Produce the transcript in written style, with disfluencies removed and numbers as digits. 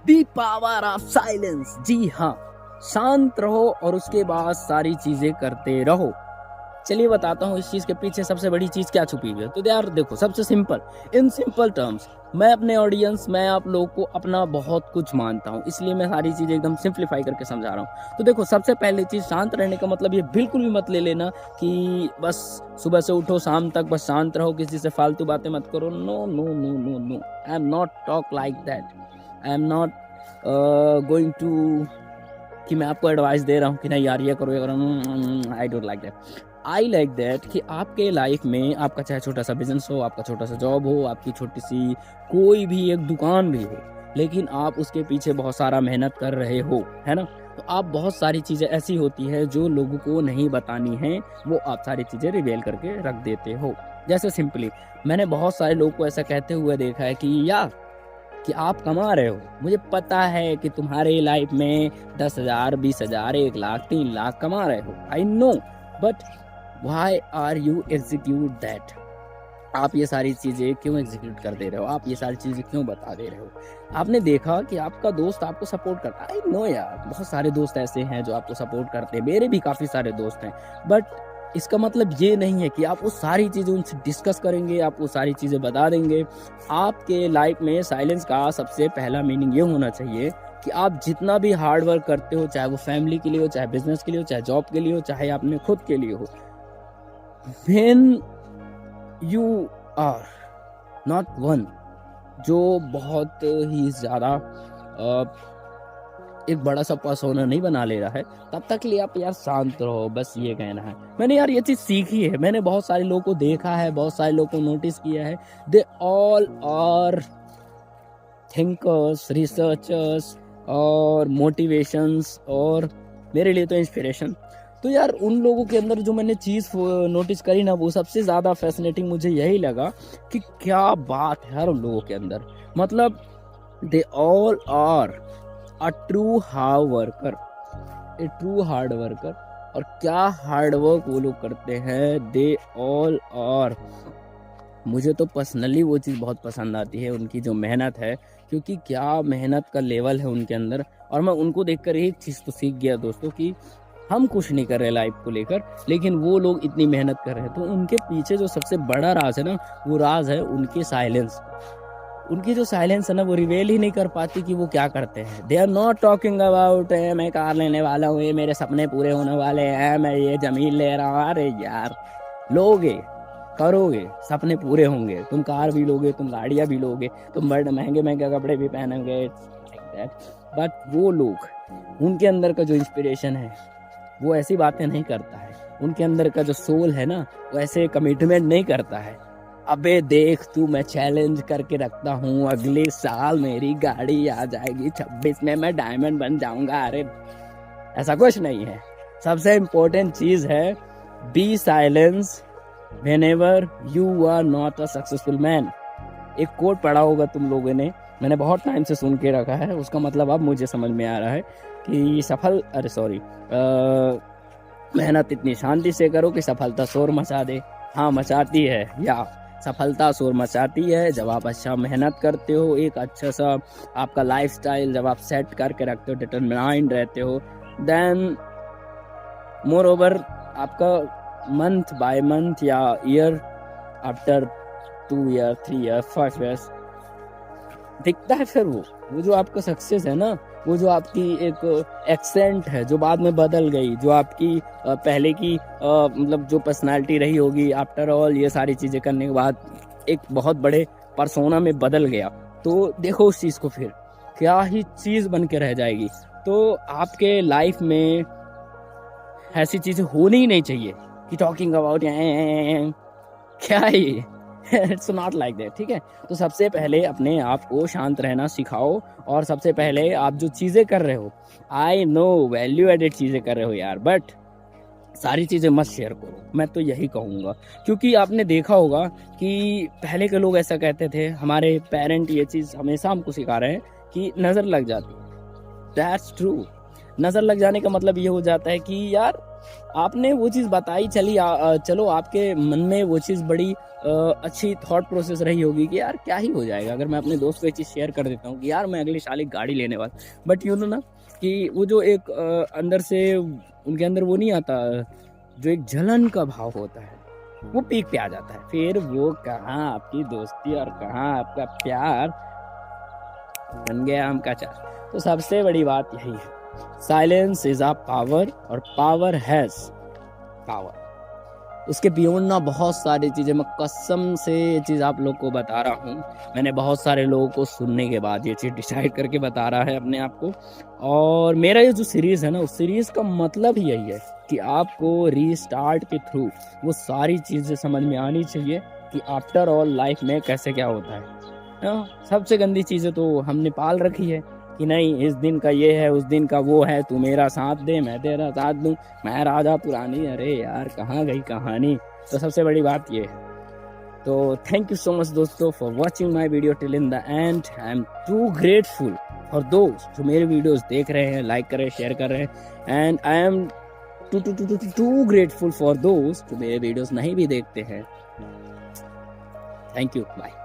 The power of silence. जी हाँ, शांत रहो और उसके बाद सारी चीजें करते रहो। चलिए बताता हूँ इस चीज के पीछे सबसे बड़ी चीज क्या छुपी हुई है। तो यार देखो, सबसे सिंपल, इन सिंपल टर्म्स, मैं अपने ऑडियंस, मैं आप लोगों को अपना बहुत कुछ मानता हूँ, इसलिए मैं सारी चीजें एकदम सिंप्लीफाई करके समझा रहा हूँ। तो देखो, सबसे पहली चीज, शांत रहने का मतलब ये बिल्कुल भी मत ले लेना कि बस सुबह से उठो शाम तक बस शांत रहो, किसी से फालतू बातें मत करो। No no no no no, I am not talk like that. I am not going to कि मैं आपको एडवाइस दे रहा हूँ कि नहीं यार ये करो ये करो। I don't like that. I like that कि आपके लाइफ में आपका चाहे छोटा सा बिजनेस हो, आपका छोटा सा जॉब हो, आपकी छोटी सी कोई भी एक दुकान भी हो, लेकिन आप उसके पीछे बहुत सारा मेहनत कर रहे हो, है ना। तो आप बहुत सारी चीज़ें ऐसी होती है जो लोगों को नहीं बतानी है, वो आप सारी चीज़ें रिवेल करके रख देते हो। जैसे सिंपली मैंने बहुत सारे लोगों को ऐसा कहते हुए देखा है कि यार कि आप कमा रहे हो, मुझे पता है कि तुम्हारे लाइफ में 10,000, 20,000, 1 लाख, 3 लाख कमा रहे हो, I know, but why are you execute that? आप ये सारी चीज़ें क्यों एग्जीक्यूट कर दे रहे हो? आप ये सारी चीज़ें क्यों बता दे रहे हो? आपने देखा कि आपका दोस्त आपको सपोर्ट करता है, आई नो यार, बहुत सारे दोस्त ऐसे हैं जो आपको सपोर्ट करते हैं, मेरे भी काफ़ी सारे दोस्त हैं, बट इसका मतलब ये नहीं है कि आप वो सारी चीज़ें उनसे डिस्कस करेंगे, आप वो सारी चीज़ें बता देंगे। आपके लाइफ में साइलेंस का सबसे पहला मीनिंग ये होना चाहिए कि आप जितना भी हार्ड वर्क करते हो, चाहे वो फैमिली के लिए हो, चाहे बिजनेस के लिए हो, चाहे जॉब के लिए हो, चाहे अपने खुद के लिए हो, when you are not one जो बहुत ही ज़्यादा एक बड़ा सा पर्सोना नहीं बना ले रहा है, तब तक लिए आप यार शांत रहो, बस ये कहना है। मैंने यार ये चीज़ सीखी है, मैंने बहुत सारे लोगों को देखा है, बहुत सारे लोगों को नोटिस किया है, they all are thinkers, researchers और मोटिवेशंस और मेरे लिए तो इंस्पिरेशन। तो यार उन लोगों के अंदर जो मैंने चीज़ नोटिस करी ना, वो सबसे ज़्यादा फैसिनेटिंग मुझे यही लगा कि क्या बात है यार उन लोगों के अंदर, मतलब they all are a true hard worker, a true hard worker. और क्या हार्ड वर्क वो लोग करते हैं, दे ऑल आर। मुझे तो पर्सनली वो चीज़ बहुत पसंद आती है, उनकी जो मेहनत है, क्योंकि क्या मेहनत का लेवल है उनके अंदर। और मैं उनको देखकर एक चीज़ तो सीख गया दोस्तों कि हम कुछ नहीं कर रहे लाइफ को लेकर, लेकिन वो लोग इतनी मेहनत कर रहे हैं। तो उनके पीछे जो सबसे बड़ा राज है ना, वो राज है उनके साइलेंस। उनकी जो साइलेंस है ना, वो रिवेल ही नहीं कर पाती कि वो क्या करते हैं। They are not talking about मैं कार लेने वाला हूँ, ये मेरे सपने पूरे होने वाले हैं, मैं ये ज़मीन ले रहा हूँ। अरे यार, लोगे, करोगे, सपने पूरे होंगे, तुम कार भी लोगे, तुम गाड़ियाँ भी लोगे, तुम बड़े महंगे महंगे कपड़े भी पहनोगे, लाइक दैट। बट वो लोग, उनके अंदर का जो इंस्पिरेशन है, वो ऐसी बातें नहीं करता है। उनके अंदर का जो सोल है ना, वो ऐसे कमिटमेंट नहीं करता है। अबे देख तू, मैं चैलेंज करके रखता हूँ, अगले साल मेरी गाड़ी आ जाएगी, 26 में मैं डायमंड बन जाऊंगा। अरे ऐसा कुछ नहीं है। सबसे इम्पोर्टेंट चीज़ है, be silence whenever you are not a successful man. एक कोट पढ़ा होगा तुम लोगों ने, मैंने बहुत टाइम से सुन के रखा है, उसका मतलब अब मुझे समझ में आ रहा है कि मेहनत इतनी शांति से करो कि सफलता शोर मचा दे। हाँ, मचाती है, या सफलता शोर मचाती है जब आप अच्छा मेहनत करते हो, एक अच्छा सा आपका लाइफस्टाइल जब आप सेट करके रखते हो, डिटरमाइंड रहते हो, देन मोर ओवर आपका मंथ बाय मंथ या year after 2 year, 3 year, 5 years दिखता है। फिर वो जो आपका सक्सेस है ना, वो जो आपकी एक एक्सेंट है जो बाद में बदल गई, जो आपकी पहले की मतलब जो पर्सनालिटी रही होगी, आफ्टर ऑल ये सारी चीज़ें करने के बाद एक बहुत बड़े पर्सोना में बदल गया, तो देखो उस चीज़ को, फिर क्या ही चीज़ बन के रह जाएगी। तो आपके लाइफ में ऐसी चीज़ें होनी ही नहीं चाहिए कि टॉकिंग अबाउट क्या है ये। इट्स नॉट लाइक दैट, ठीक है। तो सबसे पहले अपने आप को शांत रहना सिखाओ, और सबसे पहले आप जो चीज़ें कर रहे हो, आई नो वैल्यू एडेड चीज़ें कर रहे हो यार, बट सारी चीज़ें मत शेयर करो, मैं तो यही कहूँगा। क्योंकि आपने देखा होगा कि पहले के लोग ऐसा कहते थे, हमारे पेरेंट ये चीज़ हमेशा हमको सिखा रहे हैं कि नज़र लग जाती है। That's true. नज़र लग जाने का मतलब ये हो जाता है कि यार आपने वो चीज़ बताई, चलो आपके मन में वो चीज़ बड़ी अच्छी थॉट प्रोसेस रही होगी कि यार क्या ही हो जाएगा अगर मैं अपने दोस्त को ये चीज़ शेयर कर देता हूँ कि यार मैं अगले साल एक गाड़ी लेने वाला। बट यू नो ना कि वो जो एक अंदर से उनके अंदर वो नहीं आता, जो एक जलन का भाव होता है, वो पीक पे आ जाता है। फिर वो कहाँ आपकी दोस्ती और कहाँ आपका प्यार, बन गया आम का अचार। तो सबसे बड़ी बात यही है, साइलेंस इज अ पावर और पावर हैज पावर। उसके बियॉन्ड ना बहुत सारी चीज़ें, मैं कसम से ये चीज़ आप लोग को बता रहा हूँ, मैंने बहुत सारे लोगों को सुनने के बाद ये चीज़ डिसाइड करके बता रहा है अपने आप को। और मेरा ये जो सीरीज़ है ना, उस सीरीज़ का मतलब ही यही है कि आपको रीस्टार्ट के थ्रू वो सारी चीज़ें समझ में आनी चाहिए कि आफ्टर ऑल लाइफ में कैसे क्या होता है। सबसे गंदी चीज़ें तो हमने पाल रखी है कि नहीं इस दिन का ये है, उस दिन का वो है, तू मेरा साथ दे मैं तेरा साथ दूं, मैं राजा पुरानी, अरे यार कहाँ गई कहानी। तो सबसे बड़ी बात ये है। तो थैंक यू सो मच दोस्तों for watching my video till in the end. I am too grateful for दोस्त जो मेरे वीडियोस देख रहे हैं, लाइक कर रहे हैं, शेयर कर रहे हैं। And I am too grateful for दोस्त जो मेरे वीडियोस नहीं भी देखते हैं। Thank you, bye.